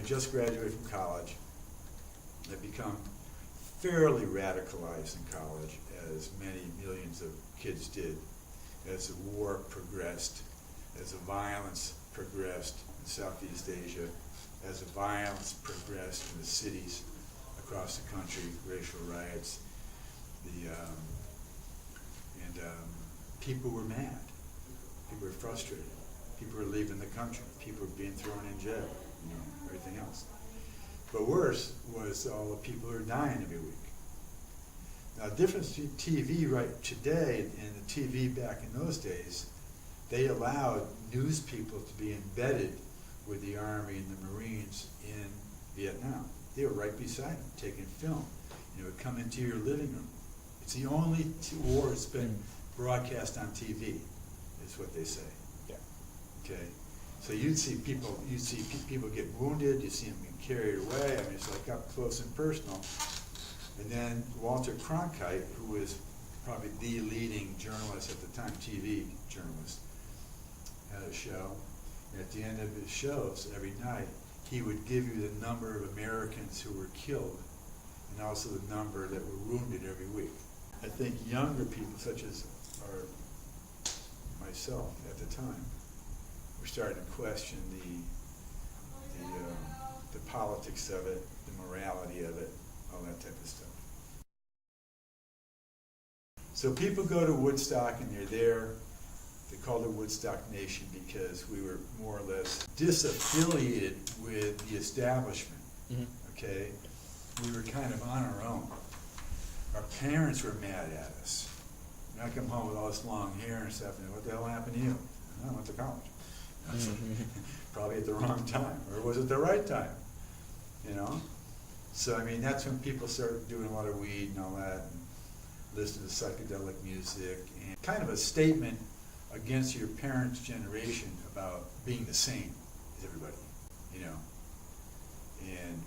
just graduated from college. I've become fairly radicalized in college, as many millions of kids did, as the war progressed, as the violence progressed in Southeast Asia, as the violence progressed in the cities across the country, racial riots, people were mad, people were frustrated, people were leaving the country, people were being thrown in jail, everything else. But worse was all the people who are dying every week. Now, the difference between TV right today and the TV back in those days, they allowed news people to be embedded with the Army and the Marines in Vietnam. They were right beside them, taking film. It would come into your living room. It's the only war that's been broadcast on TV, is what they say. Yeah. Okay. So you'd see people get wounded, you see them get carried away. I mean, it's like up close and personal. And then Walter Cronkite, who was probably the leading journalist at the time, TV journalist, had a show. And at the end of his shows, every night, he would give you the number of Americans who were killed and also the number that were wounded every week. I think younger people, such as myself at the time, were starting to question the politics of it, the morality of it, all that type of stuff. So people go to Woodstock and they're there. They called it Woodstock Nation because we were more or less disaffiliated with the establishment. Mm-hmm. Okay, we were kind of on our own. Our parents were mad at us. I come home with all this long hair and stuff, and what the hell happened to you? I went to college. Probably at the wrong time, or was it the right time? So I mean, that's when people started doing a lot of weed and all that, and listening to psychedelic music, and kind of a statement against your parents' generation about being the same as everybody, and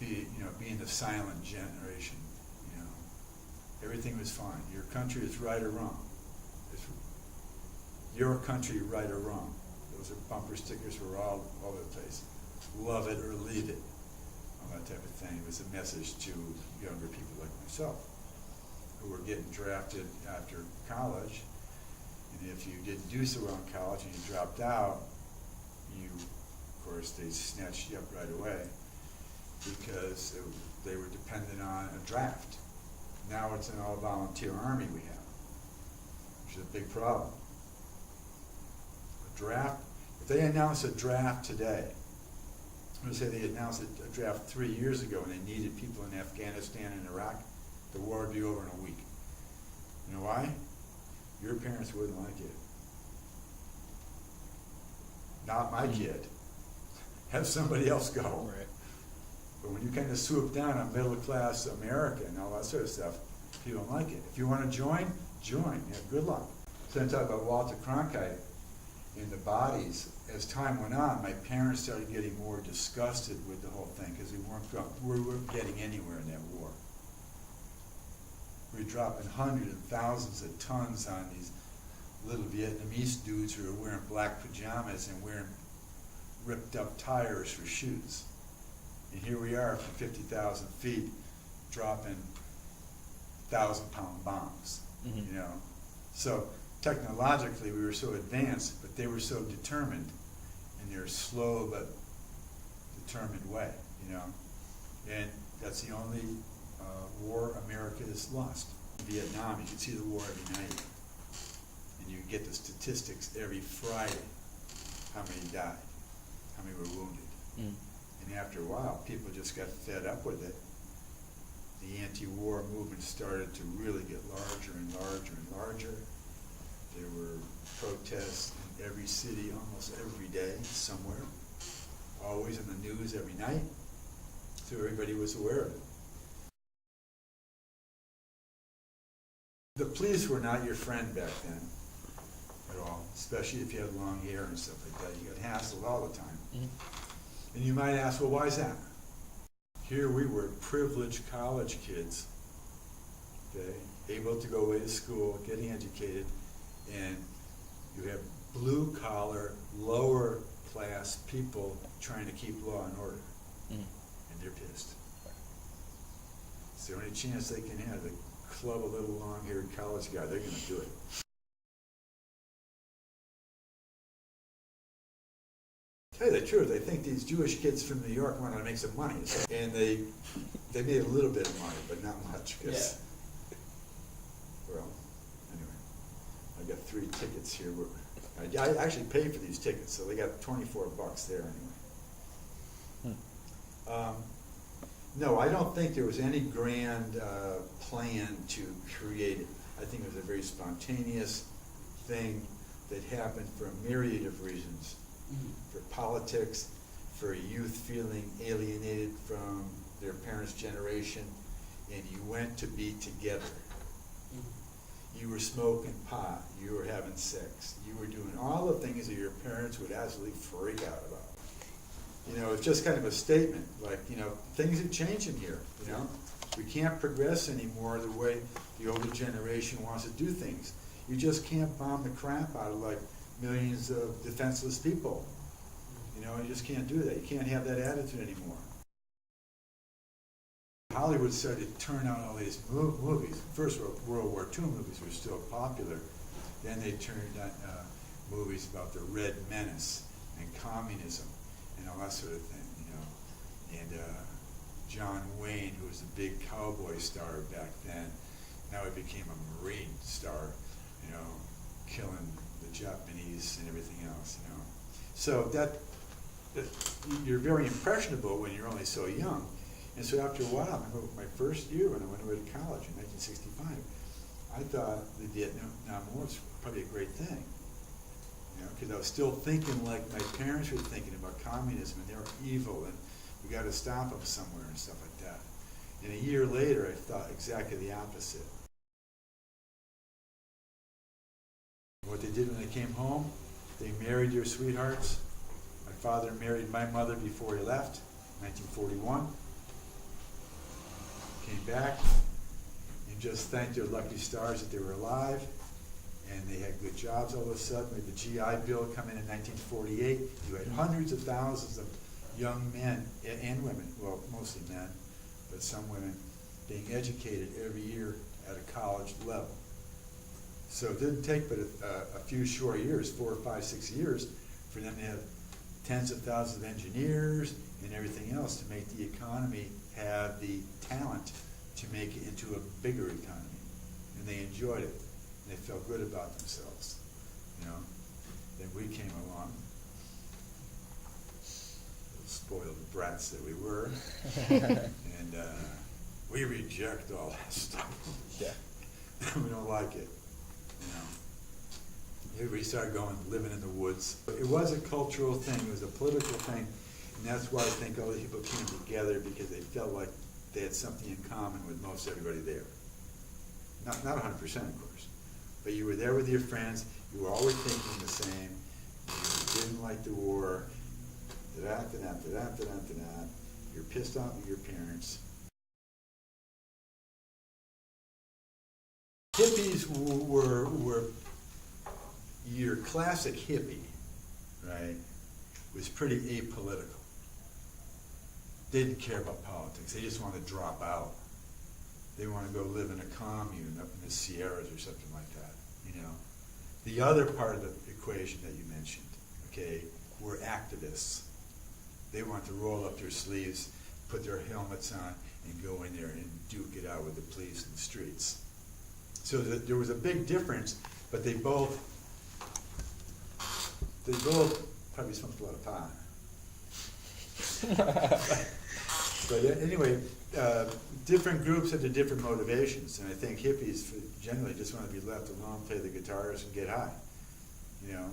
being the silent generation. Everything was fine. Your country is right or wrong. Your country, right or wrong. Those are bumper stickers for all over the place. Love it or leave it. All that type of thing. It was a message to younger people like myself who were getting drafted after college. And if you didn't do so well in college and you dropped out, of course, they snatched you up right away because they were dependent on a draft. Now it's an all-volunteer army we have, which is a big problem. A draft, if they announce a draft today, I'm going to say they announced a draft 3 years ago and they needed people in Afghanistan and Iraq, the war would be over in a week. You know why? Your parents wouldn't like it. Not my kid. Have somebody else go. Right. But when you kind of swoop down on middle-class America and all that sort of stuff, people don't like it. If you want to join. Yeah, good luck. So I'm talking about Walter Cronkite and the bodies. As time went on, my parents started getting more disgusted with the whole thing because we weren't getting anywhere in that war. We were dropping hundreds and thousands of tons on these little Vietnamese dudes who were wearing black pajamas and wearing ripped up tires for shoes. And here we are from 50,000 feet dropping 1,000-pound bombs, So technologically we were so advanced, but they were so determined in their slow but determined way, And that's the only war America has lost. In Vietnam, you can see the war every night. And you get the statistics every Friday, how many died, how many were wounded. Mm. And after a while, people just got fed up with it. The anti-war movement started to really get larger and larger and larger. There were protests in every city almost every day, somewhere. Always in the news every night. So everybody was aware of it. The police were not your friend back then at all, especially if you had long hair and stuff like that. You got hassled all the time. Mm-hmm. And you might ask, well, why is that? Here we were, privileged college kids, okay, able to go away to school, getting educated, and you have blue-collar, lower-class people trying to keep law and order. and they're pissed. It's the only chance they can have to club a little long-haired college guy. They're going to do it. Tell you the truth, I think these Jewish kids from New York wanted to make some money, and they made a little bit of money, but not much. Cause, well, anyway, I got 3 tickets here. I actually paid for these tickets, so they got $24 there anyway. No, I don't think there was any grand plan to create it. I think it was a very spontaneous thing that happened for a myriad of reasons. For politics, for youth feeling alienated from their parents' generation, and you went to be together. You were smoking pot, you were having sex, you were doing all the things that your parents would absolutely freak out about. You know, it's just kind of a statement, like, you know, things are changing here, you know. We can't progress anymore the way the older generation wants to do things. You just can't bomb the crap out of like millions of defenseless people. You know, you just can't do that. You can't have that attitude anymore. Hollywood started to turn out all these movies. First, World War II movies were still popular. Then they turned on movies about the Red Menace and communism and all that sort of thing, you know. And John Wayne, who was a big cowboy star back then, now he became a Marine star, you know, killing the Japanese and everything else, you know. So that you're very impressionable when you're only so young. And so after a while, I remember my first year when I went away to college in 1965, I thought the Vietnam War was probably a great thing. You know, because I was still thinking like my parents were thinking about communism, and they were evil, and we got to stop them somewhere and stuff like that. And a year later, I thought exactly the opposite. What they did when they came home, they married their sweethearts. My father married my mother before he left, 1941. Came back and just thanked their lucky stars that they were alive, and they had good jobs all of a sudden. We had the GI Bill come in 1948. You had hundreds of thousands of young men and women, well, mostly men, but some women, being educated every year at a college level. So it didn't take but a few short years, 4 or 5, 6 years, for them to have tens of thousands of engineers and everything else to make the economy have the talent to make it into a bigger economy. And they enjoyed it. And they felt good about themselves. You know? Then we came along, spoiled brats that we were, and we reject all that stuff. Yeah. We don't like it. You know, everybody started living in the woods. It was a cultural thing. It was a political thing, and that's why I think all the people came together, because they felt like they had something in common with most everybody there. Not 100%, of course, but you were there with your friends. You were always thinking the same. You didn't like the war. You're pissed off at your parents. Hippies were your classic hippie, right? Was pretty apolitical. They didn't care about politics. They just wanted to drop out. They want to go live in a commune up in the Sierras or something like that, you know. The other part of the equation that you mentioned, okay, were activists. They want to roll up their sleeves, put their helmets on, and go in there and duke it out with the police in the streets. So there was a big difference, but they both probably smoked a lot of pot. But anyway, different groups had their different motivations, and I think hippies generally just want to be left alone, play the guitars, and get high. You know,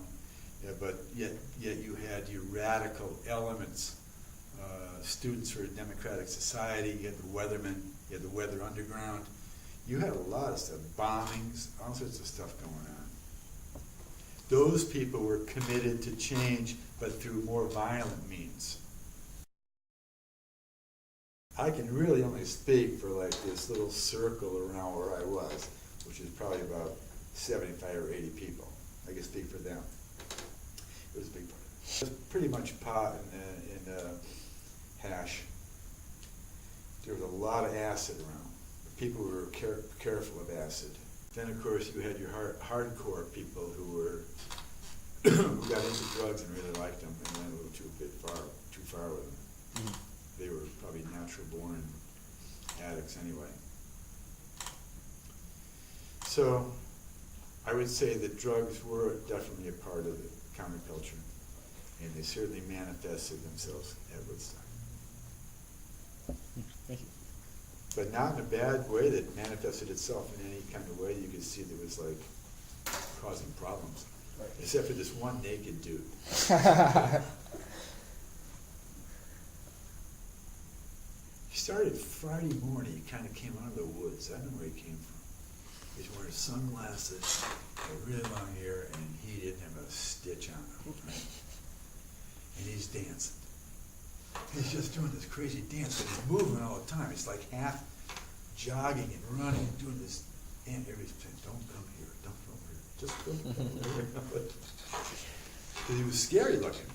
but yet you had your radical elements, students for a democratic society. You had the Weathermen, you had the Weather Underground. You had a lot of stuff, bombings, all sorts of stuff going on. Those people were committed to change, but through more violent means. I can really only speak for like this little circle around where I was, which is probably about 75 or 80 people. I can speak for them. It was a big part of it. It was pretty much pot and hash. There was a lot of acid around. People were careful of acid. Then, of course, you had your hardcore people who were who got into drugs and really liked them and went a little too far with them. They were probably natural-born addicts anyway. So, I would say that drugs were definitely a part of the counterculture, and they certainly manifested themselves at Woodstock. Thank you. But not in a bad way that manifested itself in any kind of way you could see that was like causing problems. Right. Except for this one naked dude. He started Friday morning. He kind of came out of the woods. I don't know where he came from. He's wearing sunglasses, a really long hair, and he didn't have a stitch on him. Right? And he's dancing. He's just doing this crazy dance, but he's moving all the time. It's like half jogging and running and doing this. And everybody's saying, "Don't come here, don't come here, just don't come here." Because he was scary looking.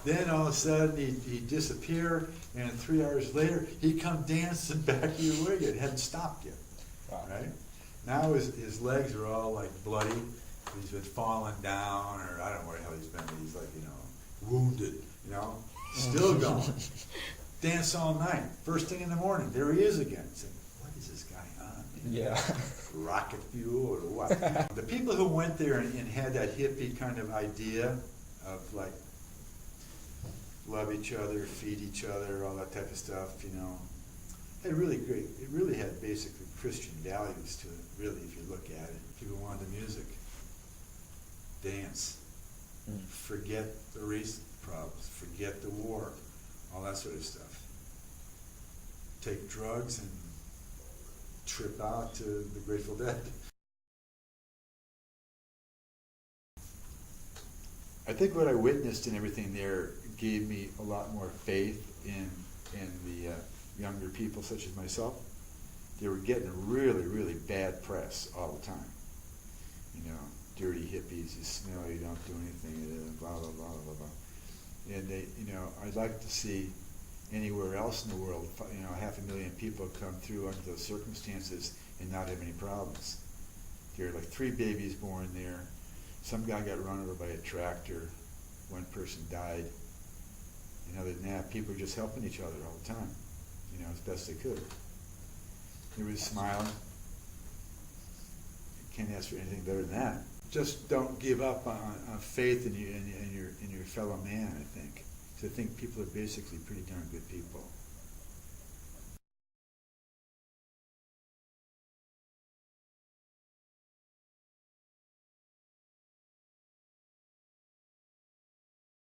Then all of a sudden he'd disappear, and 3 hours later he'd come dancing back to the wig. It hadn't stopped yet. Wow. Right? Now his legs are all like bloody. He's been falling down, or I don't know where the hell he's been, but he's like, wounded, still going. Dance all night. First thing in the morning, there he is again. Saying, what is this guy on? Yeah. Rocket fuel or what? The people who went there and had that hippie kind of idea of like love each other, feed each other, all that type of stuff, had really great. It really had basically Christian values to it, really, if you look at it. People wanted the music, dance, forget the race problems, forget the war, all that sort of stuff. Take drugs and trip out to the Grateful Dead. I think what I witnessed and everything there gave me a lot more faith in the younger people such as myself. They were getting really, really bad press all the time. Dirty hippies, you smell, you don't do anything, blah, blah, blah, blah, blah. And they, I'd like to see anywhere else in the world, 500,000 people come through under those circumstances and not have any problems. There are like 3 babies born there. Some guy got run over by a tractor. 1 person died. And other than that, people were just helping each other all the time, as best they could. Everybody smiling. Can't ask for anything better than that. Just don't give up on faith in your fellow man, I think. So I think people are basically pretty darn good people.